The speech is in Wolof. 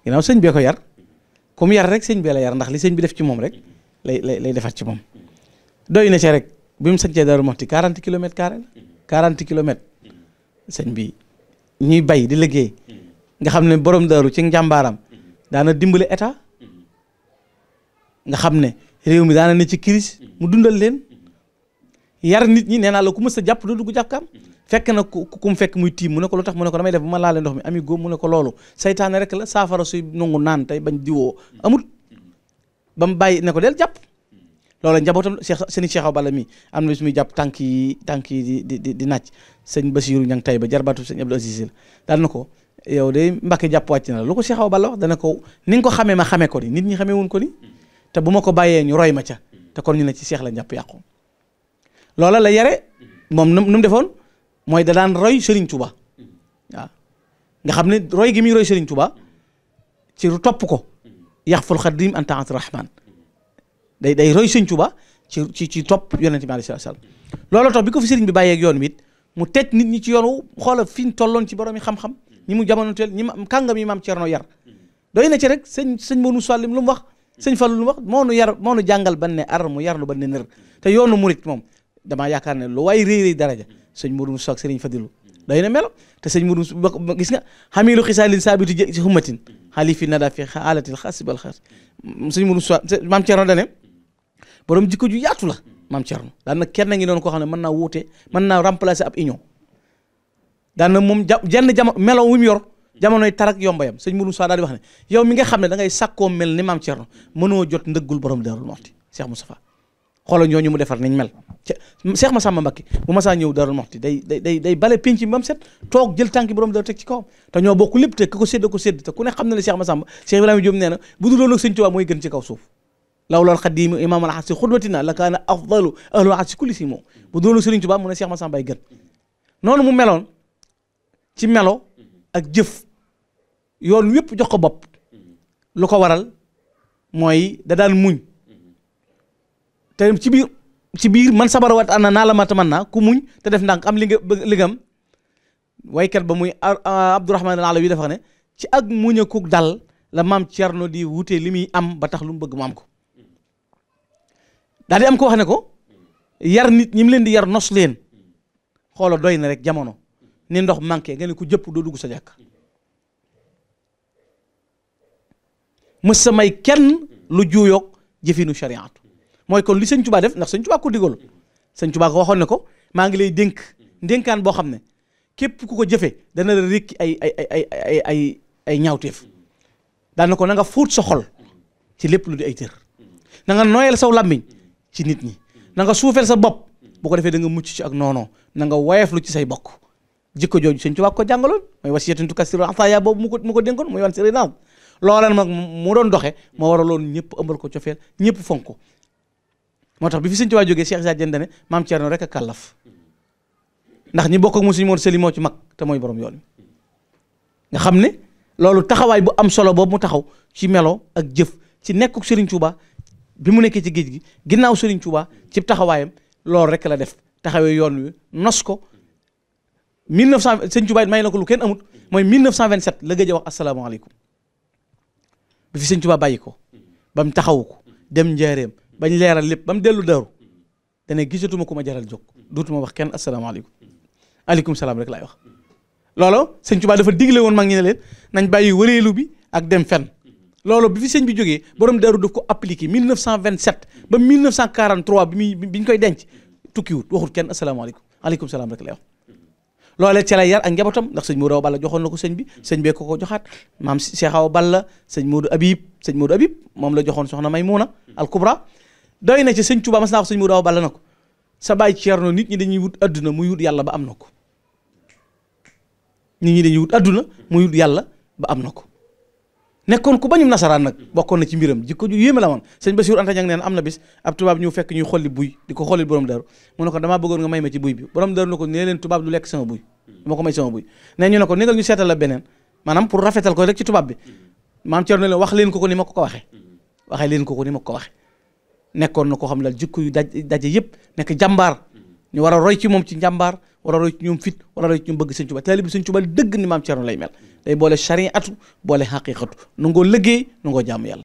ginnaaw sëñ bee ko yar comme yar rek sëñ bee la yar ndax li sëñ bi def ci moom rek lay defaat ci moom doy na ci rek bi mu sañcee Daaru Muxti 40 kilomètres carré la 40 kilomètres sëñ bi ñuy bay di liggéey nga xam ne borom daaru ci njàmbaaram daana dimbale état nga xam ne réew mi daana ne ci crise mu dundal leen yar nit ñi nee naa la ku mës a jàpp doo dugg jàkkaam fekk na ku mu fekk muy tiim mu ne ko lu tax mu ne ko damay def bu ma laalee ndox mi ami góom mu ne ko loolu saytaane rek la saafara suy nangu naan tey bañ diwoo amul ba mu bàyyi ne ko del jàpp loolu njabootam sëñ Cheikh Awa Balla mi am na bis muy jàpp tànk yi di naaj sëñ Basiiru ñang tay ba jarbaatu sëñ Abdou Aziz la daal na ko yow de Mbàkke jàpp wàcc na la lu ko Cheikh Awa Balla wax dana ko ni nga ko xamee ma xamee ko ni nit ñi xamee wuñ ko ni te bu ma ko bàyyee ñu roy ma ca te kon ñu ne ci Cheikh la njàpp yàqu loola la yare moom nu mu defoon mooy da daan roy Serigne Touba waaw nga xam ne roy gi muy roy Serigne Touba ci topp ko yaxful xadim an taat rahman day roy Serigne Touba ci topp yonente bi alayhi salaam loolu tax bi ko fi Serigne bi bàyyeeg yoon wi it mu teg nit ñi ci yoonu xoola fi ñu tolloon ci borom yi xam-xam ñi mu jamonoteel kàngam yi maam Cerno yar doy na ci rek sëñ Monu Sallim lu mu wax sëñ Fallu lu mu wax moo nu jàngal ban ne ar mu yar lu ban ne nër te yoonu murit moom damaa yaakaar ne lu waay réy daraja sëñ Modou Moussa ak sëriñ Fadilu day na melo te sëñ Modou gis nga xamilu xisaalin saabitu ci xummatin xaali fi nada fi xaalatil xasibal xas sëñ Modou Moussa maam Cerno dane borom jikko ju yaatu la maam Cerno daan na kenn ngi doon koo xam ne mën naa wuute mën naa remplacer ab union daan na moom jenn jamono melo wu mu yor jamonoy tarak yombayam sëñ Modou Moussa daal di wax ne yow mi nga xam ne da ngay sàkkoo mel ni maam Cerno mënoo jot ndëggul borom Daarul Muxti Cheikh Moustapha xoolal ñooñu mu defar nañ mel Cheikh Massamba Mbacké bu masaa ñëw Daarul Muxti day bale penc mi ba mu set toog jël tànki borom Daaru teg ci kawam te ñoo bokk lépp te ko sédd te ku ne xam na ne Cheikh Massamba Cheikh Ibrahima Diop nee na bu dul loolu ak sëñ Tuubaa mooy gën ci kaw suuf lawlal xadimu imam al xasi xudwatina la kaana afdalu ahlu xasi kulli si moom bu dul loolu sëriñ Tuubaa mu ne Cheikh Massamba ay gën noonu mu meloon ci melo ak jëf yoon wépp jox ko bopp lu ko waral mooy da daan muñ te ci biir man sabarawat ana naa la mata man naa ku muñ te def ndànk am li ngam waykat ba muy Abdourahman al Alawi dafa ne ci ak muñ a ku dal la maam Cerno di wutee li muy am ba tax lu mu bëgg mu am ko daal di am ko wax ne ko yar nit ñi mu leen di yar nos leen xoola doy na rek jamono ni ndox manqué nga ne ku jëpp doo dugg sa jàkk mës sa may kenn lu juuyoog jëfinu shariatu mooy kon li sëñ Tuubaa def ndax sëñ Tuubaa ko digal sëñ Tuubaa ko waxoon ne ko maa ngi lay dénk ndénkaan boo xam ne képp ku ko jëfe dana la rékki ay ñaawteef daan na ko na nga fóot sa xol ci lépp lu di ay tër na nga nooyal saw làmmiñ ci nit ñi na nga suufeel sa bopp bu ko defee da nga mucc ci ak noonoo na nga woyeflu ci say bokk jikko jooju sëñ Tuubaa ko jàngaloon mooy wasiyatun tukassiru ataaya boobu mu ko dénkoon muy wan sëriñ naam loola nag mu doon doxe moo waraloon ñëpp ëmbal ko cofeel ñëpp fonk ko moo tax bi fi sëñ Tuubaa jógee Cheikh Issa Diène dane maam Cerno rek a kàllaf ndax ñi bokk ak mu sëñ Mor Sali moo ci mag te mooy borom yoon nga xam ne loolu taxawaay bu am solo boobu mu taxaw ci melo ak jëf ci nekkuk Serigne Touba bi mu nekkee ci géej gi ginnaaw Serigne Touba ci taxawaayam loolu rek la def taxawee yoon wi nos ko 1900 Serigne Touba may na ko lu kenn amut mooy 1927 la gëj a wax asalaamaaleykum bi fi Serigne Touba bàyyi ko ba mu taxawu ko dem njaareem bañ leeral lépp ba mu dellu Daaru dane gisatuma ku ma jaral jóg dootuma wax kenn asalaamaaleykum aleykum salaam rek laay wax loolu sëñ Tuubaa dafa digle woon mag ñi ne leen nañ bàyyi wëreelu bi ak dem fenn loolu bi fi sëñ bi jógee borom Daaru daf ko appliqué 1927 ba 1943 bi ñu koy denc tukkiwut waxut kenn asalaamaaleykum aleykum salaam rek lay wax loolee ca lay yar ak njabootam ndax sëñ Modou Awa Balla joxoon na ko sëñ bi sëñ bee ko joxaat maam Cheikh Awa Balla sëñ Modou Habib moom la joxoon soxna Maymuna al Kubra doy na ci sëñ Tuubaa mas naa ko sëñ Modou Awa Balla na ko sa baay Ceerno nit ñi dañuy wut adduna muy wut yàlla ba am na ko nit ñi dañuy wut adduna muy wut yàlla ba am na ko nekkoon ku bañum nasaraan nag bokkoon na ci mbiram jikko ju yéeme la woon sëñ Bassirou Anta Niang neen am na bis ab tubaab ñu fekk ñuy xolli buy di ko xollil borom Daaru mu ne ko damaa bëggoon nga may ma ci buy bi borom Daaru na ko nee leen tubaab du lekk sama buy dama ko may sama buy ne ñu ne ko négal ñu seetal la beneen maanaam pour rafetal ko rek ci tubaab bi maam Ceerno leen wax leen ko ni ma ko waxee waxee leen ko ni ma ko waxee nekkoon na koo xam ne daal jikko yu daje yëpp nekk jàmbaar ñu war a roy ci moom ci njàmbaar war a roy ci ñoom fit war a roy ci ñoom bëgg sëñ Tuubaa taalibe bi sëñ Tuubaa dëgg ni maam Cerno lay mel day boole chariatu boole xaqiqatu nu ngoo liggéey nu ngoo jaamu yàlla